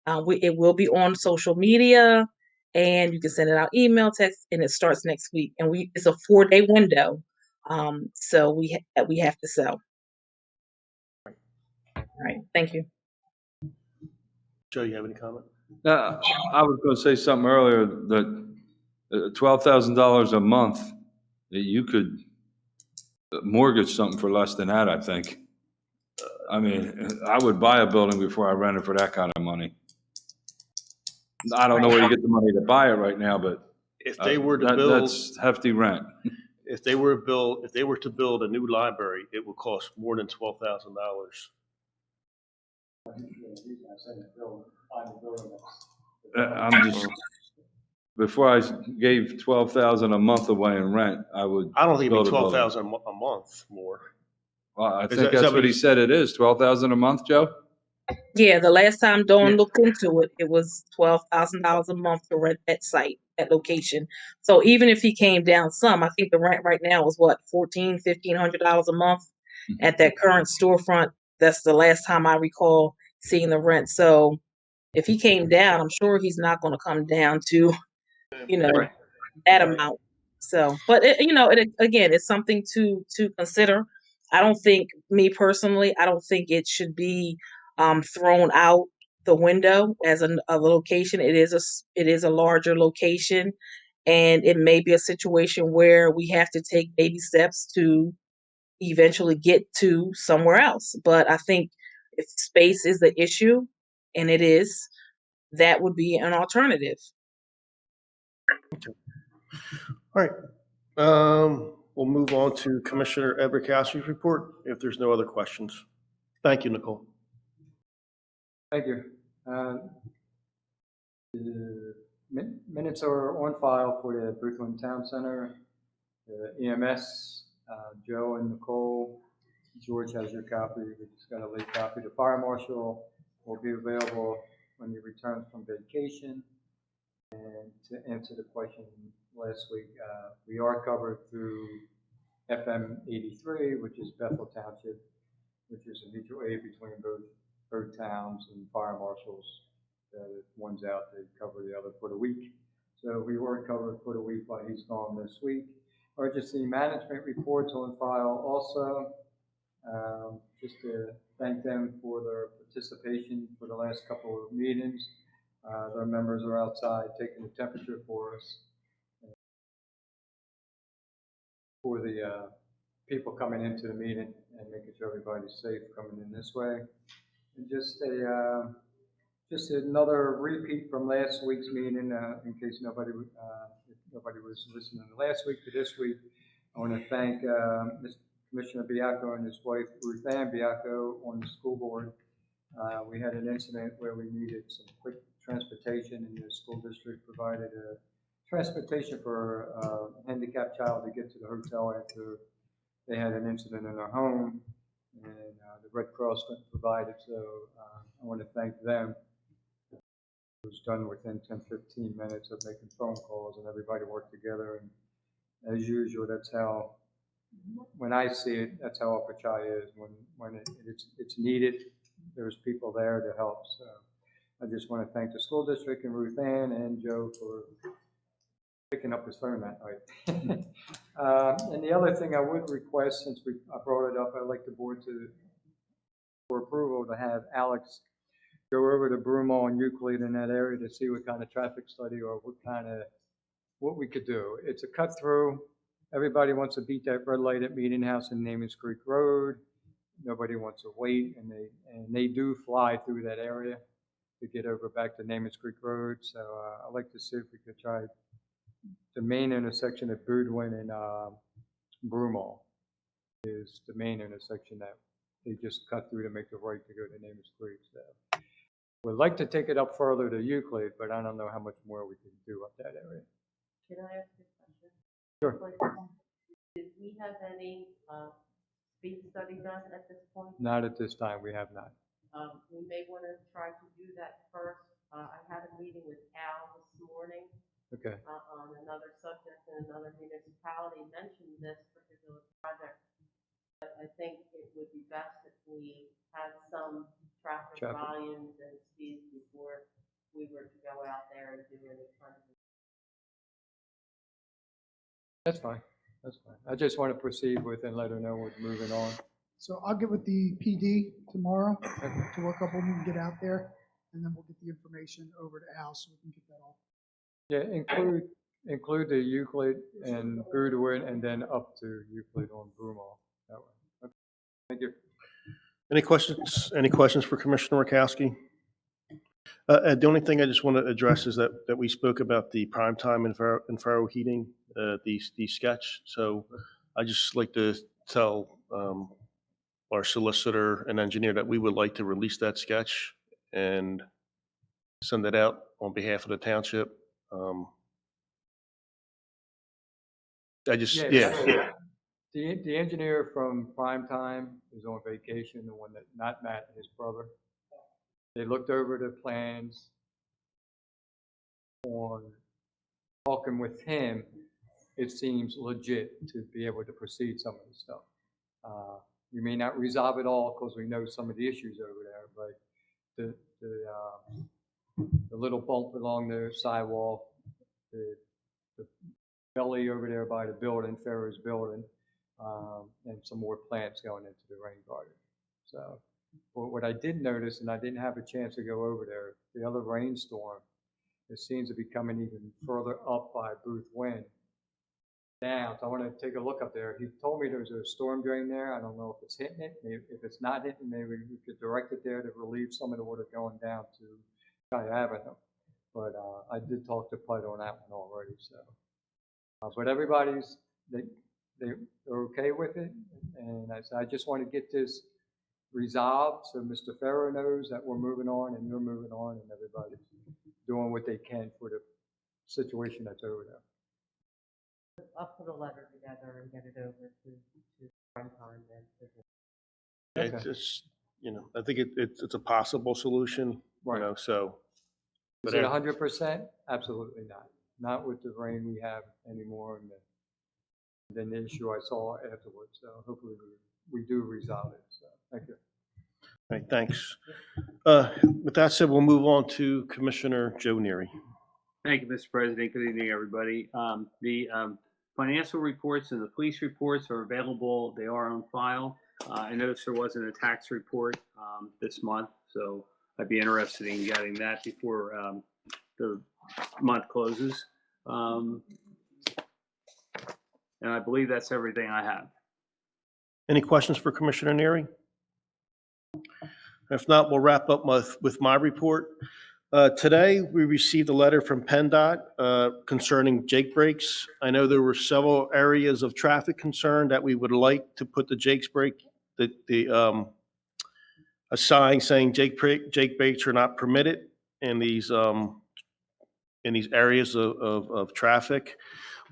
It will be on social media, and you can send it out email, text, and it starts next week. And it's a 4-day window, so we have to sell. All right, thank you. Joe, you have any comment? I was going to say something earlier that $12,000 a month, you could mortgage something for less than that, I think. I mean, I would buy a building before I rent it for that kind of money. I don't know where you get the money to buy it right now, but If they were to build, that's hefty rent. if they were to build a new library, it would cost more than $12,000. I'm just, before I gave 12,000 a month away in rent, I would. I don't think it'd build be a building. 12,000 a month more. Well, I Is think that that's what what he you- said it is, 12,000 a month, Joe? Yeah, the last time Dawn Yeah. looked into it, it was $12,000 a month to rent that site, that location. So even if he came down some, I think the rent right now is what, $1,500 a month at that current storefront. That's the last time I recall seeing the rent. So if he came down, I'm sure he's not going to come down to, Right. that amount. So, but again, it's something to consider. I don't think, me personally, I don't think it should be thrown out the window as a location. It is a larger location, and it may be a situation where we have to take baby steps to eventually get to somewhere else. But I think if space is the issue, and it is, that would be an alternative. All right. We'll move on to Commissioner Eberkowski's report if there's no other questions. Thank you, Nicole. Thank you. The minutes are on file for the Boothland Town Center, the EMS, Joe and Nicole. George has your copy. We just got a late copy. The fire marshal will be available when he returns from vacation. And to answer the question last week, we are covered through FM 83, which is Bethel Township, which is a mutual aid between both towns and fire marshals. If one's out, they cover the other for the week. So we were covered for the week while he's gone this week. Emergency management reports on file also. Just to thank them for their participation for the last couple of meetings. Their members are outside taking the temperature for us. For the people coming into the meeting and making sure everybody's safe coming in this way. And just another repeat from last week's meeting, in case nobody was listening to last week to this week. I want to thank Commissioner Biacco and his wife Ruth Ann Biacco on the school board. We had an incident where we needed some quick transportation, and the school district provided transportation for a handicapped child to get to the hotel after they had an incident in their home, and the Red Cross couldn't provide it. So I want to thank them. It was done within 10-15 minutes of making phone calls, and everybody worked together. And as usual, that's how, when I see it, that's how Advertise is. When it's needed, there's people there to help. So I just want to thank the school district and Ruth Ann and Joe for picking up his phone that night. And the other thing I would request, since I brought it up, I'd like the board for approval to have Alex go over to Broomall and Euclid in that area to see what kind of traffic study or what we could do. It's a cut through. Everybody wants to beat that red light at Meeting House and Namens Creek Road. Nobody wants to wait, and they do fly through that area to get over back to Namens Creek Road. So I'd like to see if we could try the main intersection at Boudwin and Broomall is the main intersection that they just cut through to make the right to go to Namens Creek. So we'd like to take it up further to Euclid, but I don't know how much more we can do up that area. Can I ask a question? Sure. Did we have any speed study done at this point? Not at this time. We have not. We may want to try to do that first. I had a meeting with Al this morning. Okay. On another subject, and another municipality mentioned this particular project. But I think it would be best if we had some traffic volumes and speeds before we were to go out there and do any kind of. That's fine. That's fine. I just want to proceed with and let her know we're moving on. So I'll get with the PD tomorrow to work up when we can get out there, and then we'll get the information over to Al so we can get that off. Yeah, include the Euclid and Boudwin, and then up to Euclid on Broomall. That way. Okay. Thank you. Any questions? Any questions for Commissioner Rakowski? The only thing I just want to address is that we spoke about the primetime infrared heating, the sketch. So I just like to tell our solicitor and engineer that we would like to release that sketch and send it out on behalf of the township. The engineer from Primetime is on vacation, the one that, not Matt, his brother. They looked over the plans. On talking with him, it seems legit to be able to proceed some of the stuff. We may not resolve it all because we know some of the issues over there, but the little bump along the sidewalk, the belly over there by the building, Farrow's building, and some more plants going into the rain garden. So what I did notice, and I didn't have a chance to go over there, the other rainstorm, it seems to be coming even further up by Booth Wind down, so I want to take a look up there. He told me there's a storm drain there. I don't know if it's hitting it. Maybe, if it's not hitting, maybe we could direct it there to relieve some of the water going down to Sky Avenue. But I did talk to Pud on that one already, so. But everybody's, they're okay with it, and I just want to get this resolved so Mr. Farrow knows that we're moving on and you're moving on and everybody's doing what they can for the situation that's over there. I'll put a letter together and get it over to prime time then. It's Okay. just, I think it's a possible solution, Right. so. Is it 100%? Absolutely not. Not with the rain we have anymore and then the issue I saw afterwards. So hopefully we do resolve it. So thank you. All right, thanks. With that said, we'll move on to Commissioner Joe Neary. Thank you, Mr. President. Good evening, everybody. The financial reports and the police reports are available. They are on file. I noticed there wasn't a tax report this month, so I'd be interested in getting that before the month closes. And I believe that's everything I have. Any questions for Commissioner Neary? If not, we'll wrap up with my report. Today, we received a letter from PennDOT concerning Jake breaks. I know there were several areas of traffic concern that we would like to put the Jake's break, a sign saying Jake breaks are not permitted in these areas of traffic.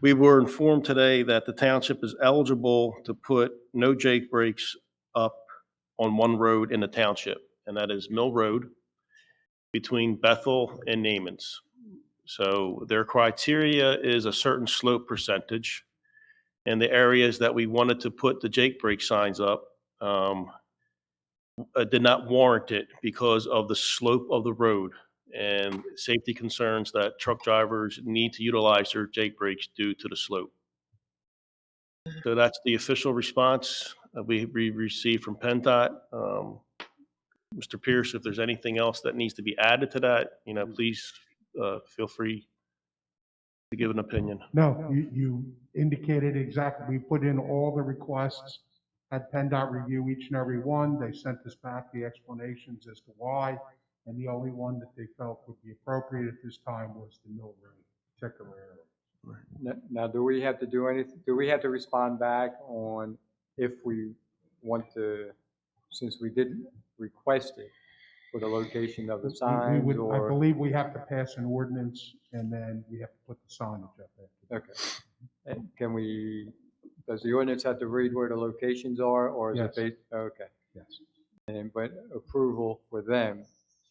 We were informed today that the township is eligible to put no Jake breaks up on one road in the township, and that is Mill Road between Bethel and Namens. So their criteria is a certain slope percentage, and the areas that we wanted to put the Jake break signs up did not warrant it because of the slope of the road and safety concerns that truck drivers need to utilize their Jake brakes due to the slope. So that's the official response we received from PennDOT. Mr. Pierce, if there's anything else that needs to be added to that, please feel free to give an opinion. No, you indicated exactly, we put in all the requests, had PennDOT review each and every one. They sent us back the explanations as to why, and the only one that they felt would be appropriate at this time was the Mill Road particular area. Now, do we have to do anything? Do we have to respond back on if we want to, since we didn't request it, for the location of the signs I or? believe we have to pass an ordinance and then we have to put the signage up there. Okay. And can we, does the ordinance have to read where the locations are or is it Yes. based? Okay. Yes. But approval for them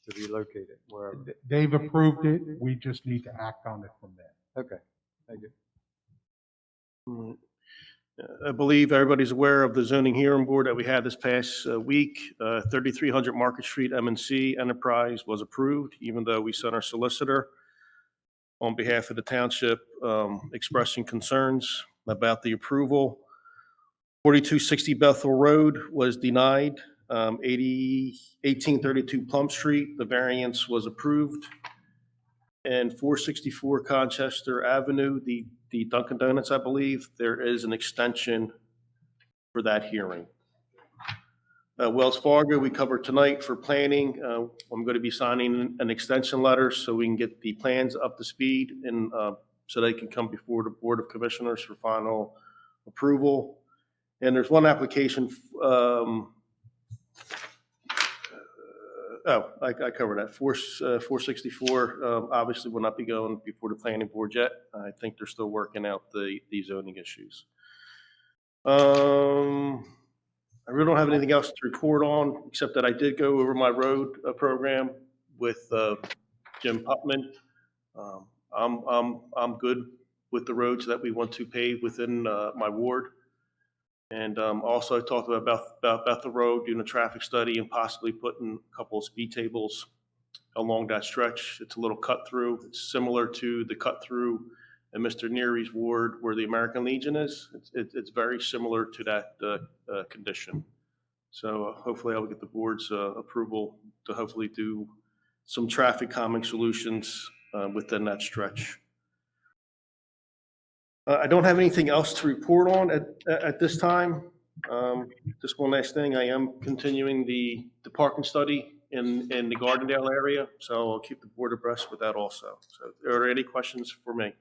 to be located wherever. They've approved it. We just need to act on it from there. Okay. Thank you. I believe everybody's aware of the zoning hearing board that we had this past week. 3300 Market Street M&C Enterprise was approved, even though we sent our solicitor on behalf of the township expressing concerns about the approval. 4260 Bethel Road was denied. 1832 Plum Street, the variance was approved. And 464 Conchester Avenue, the Dunkin' Donuts, I believe, there is an extension for that hearing. Wells Fargo, we covered tonight for planning. I'm going to be signing an extension letter so we can get the plans up to speed and so they can come before the Board of Commissioners for final approval. And there's one application, I covered that. 464 obviously will not be going before the planning board yet. I think they're still working out the zoning issues. I really don't have anything else to report on, except that I did go over my road program with Jim Putman. I'm good with the roads that we want to pave within my ward. And also I talked about Bethel Road, doing a traffic study and possibly putting a couple of speed tables along that stretch. It's a little cut through. It's similar to the cut through in Mr. Neary's ward where the American Legion is. It's very similar to that condition. So hopefully I will get the board's approval to hopefully do some traffic calming solutions within that stretch. I don't have anything else to report on at this time. Just one last thing, I am continuing the parking study in the Gardendale area, so I'll keep the board abreast with that also. So are there any questions for me?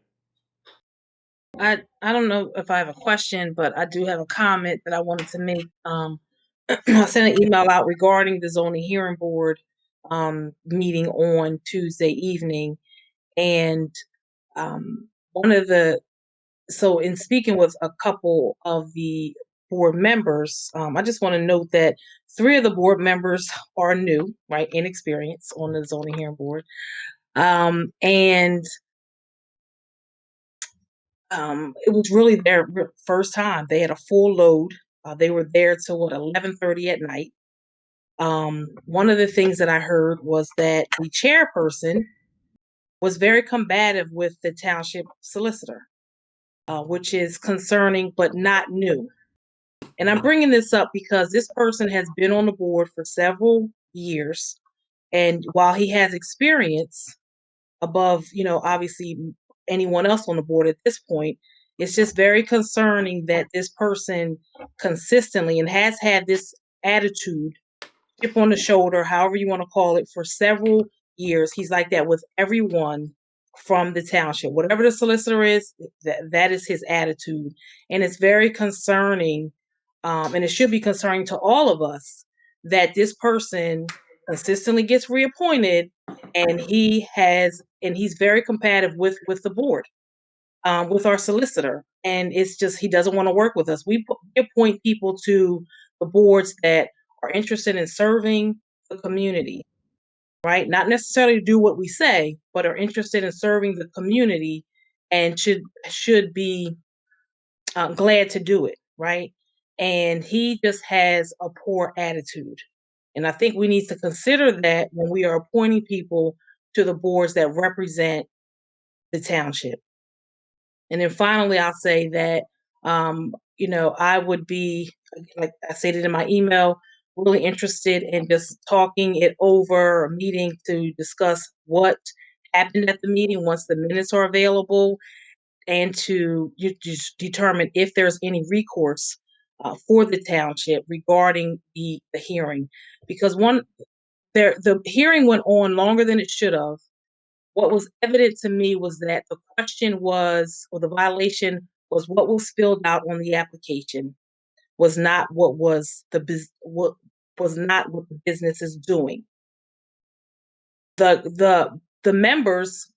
I don't know if I have a question, but I do have a comment that I wanted to make. I sent an email out regarding the zoning hearing board meeting on Tuesday evening, and one of the so in speaking with a couple of the board members, I just want to note that 3 of the board members are new, right, inexperienced on the zoning hearing board, and it was really their first time. They had a full load. They were there till 11:30 at night. One of the things that I heard was that the chairperson was very combative with the township solicitor, which is concerning but not new. And I'm bringing this up because this person has been on the board for several years, and while he has experience above, obviously anyone else on the board at this point, it's just very concerning that this person consistently and has had this attitude, chip on the shoulder, however you want to call it, for several years. He's like that with everyone from the township. Whatever the solicitor is, that is his attitude. And it's very concerning, and it should be concerning to all of us, that this person consistently gets reappointed, and he's very competitive with the board, with our solicitor, and it's just he doesn't want to work with us. We appoint people to the boards that are interested in serving the community, right? Not necessarily to do what we say, but are interested in serving the community, and should be glad to do it, right? And he just has a poor attitude. And I think we need to consider that when we are appointing people to the boards that represent the township. And then finally, I'll say that, I would be, like I stated in my email, really interested in just talking it over, a meeting to discuss what happened at the meeting once the minutes are available, and to determine if there's any recourse for the township regarding the hearing. Because the hearing went on longer than it should have. What was evident to me was that the question was, or the violation was, what was filled out on the application was not what the business is doing. The members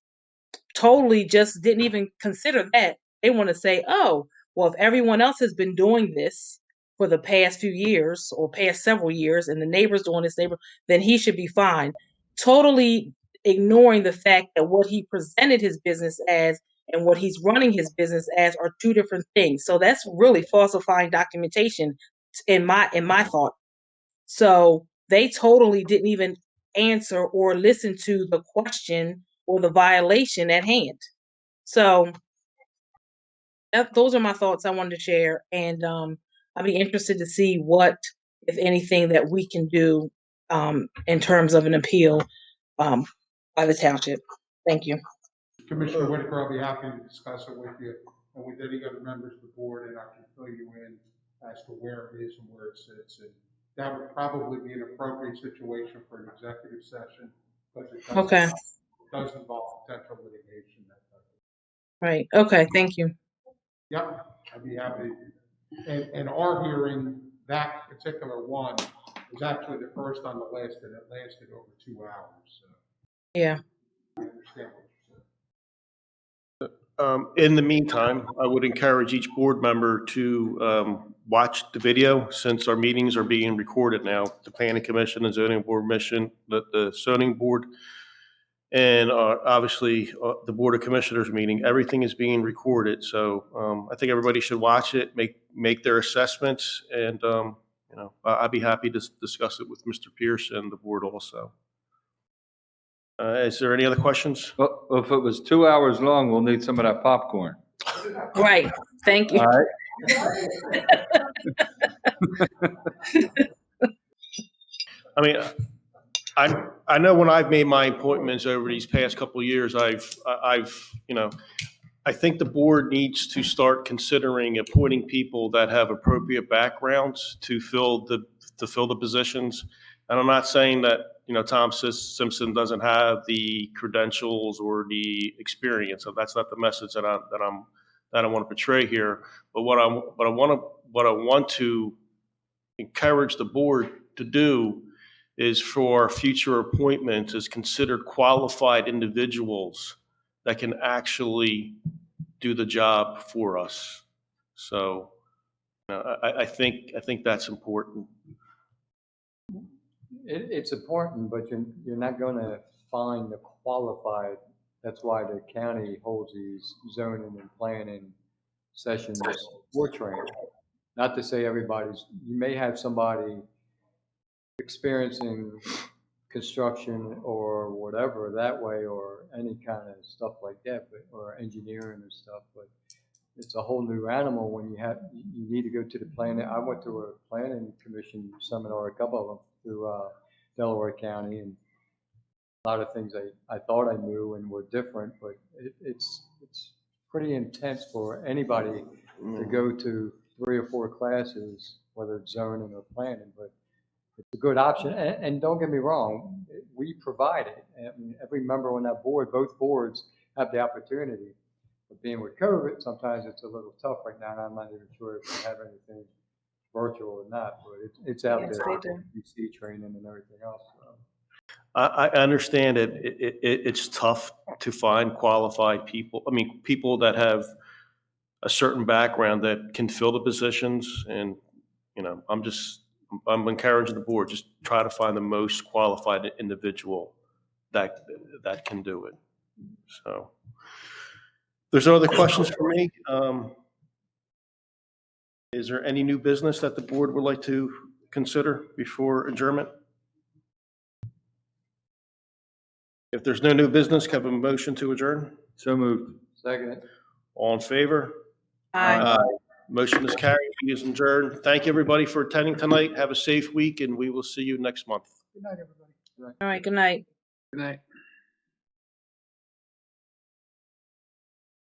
totally just didn't even consider that. They want to say, oh, well, if everyone else has been doing this for the past few years or past several years, and the neighbor's doing this, then he should be fine. Totally ignoring the fact that what he presented his business as and what he's running his business as are 2 different things. So that's really falsifying documentation in my thought. So they totally didn't even answer or listen to the question or the violation at hand. So those are my thoughts I wanted to share, and I'd be interested to see what, if anything, that we can do in terms of an appeal by the township. Thank you. Commissioner Whitaker, I'll be happy to discuss it with you and with any other members of the board, and I can fill you in as to where it is and where it sits. And that would probably be an appropriate situation for an executive session, but it does involve potential litigation. Right. Okay. Thank you. Yep, I'd be happy to do that. And our hearing, that particular one, was actually the first on the list, and it lasted over 2 hours. So Yeah. I understand what you're saying. In the meantime, I would encourage each board member to watch the video, since our meetings are being recorded now. The Planning Commission, the Zoning Board the Zoning Board, and obviously the Board of Commissioners meeting. Everything is being recorded, so I think everybody should watch it, make their assessments, and I'd be happy to discuss it with Mr. Pierce and the board also. Is there any other questions? Well, if it was 2 hours long, we'll need some of that popcorn. Right. Thank you. All right. I mean, I know when I've made my appointments over these past couple of years, I've I think the board needs to start considering appointing people that have appropriate backgrounds to fill the positions. And I'm not saying that, Tom Simpson doesn't have the credentials or the experience. So that's not the message that I want to portray here. But what I want to encourage the board to do is for future appointments is consider qualified individuals that can actually do the job for us. So I think that's important. It's important, but you're not going to find the qualified. That's why the county holds these zoning and planning sessions for training. Not to say you may have somebody experiencing construction or whatever that way, or any kind of stuff like that, or engineering and stuff, but it's a whole new animal when you need to go to the planning. I went to a planning commission seminar, a couple of them, through Delaware County, and a lot of things I thought I knew and were different, but it's pretty intense for anybody to go to 3 or 4 classes, whether it's zoning or planning, but it's a good option. And don't get me wrong, we provide it. I mean, every member on that board, both boards have the opportunity. But being with COVID, sometimes it's a little tough right now, and I'm not even sure if we have anything virtual or not, but it's out Yes, there. they do. You see training and everything else. So. I understand it's tough to find qualified people. I mean, people that have a certain background that can fill the positions. And, I'm encouraging the board, just try to find the most qualified individual that can do it. So there's no other questions for me. Is there any new business that the board would like to consider before adjournment? If there's no new business, can I have a motion to adjourn? So moved. Second. All in favor? Aye. Motion is carried. He is adjourned. Thank you, everybody, for attending tonight. Have a safe week, and we will see you next month. Good night, everybody. All right, good night. Good night.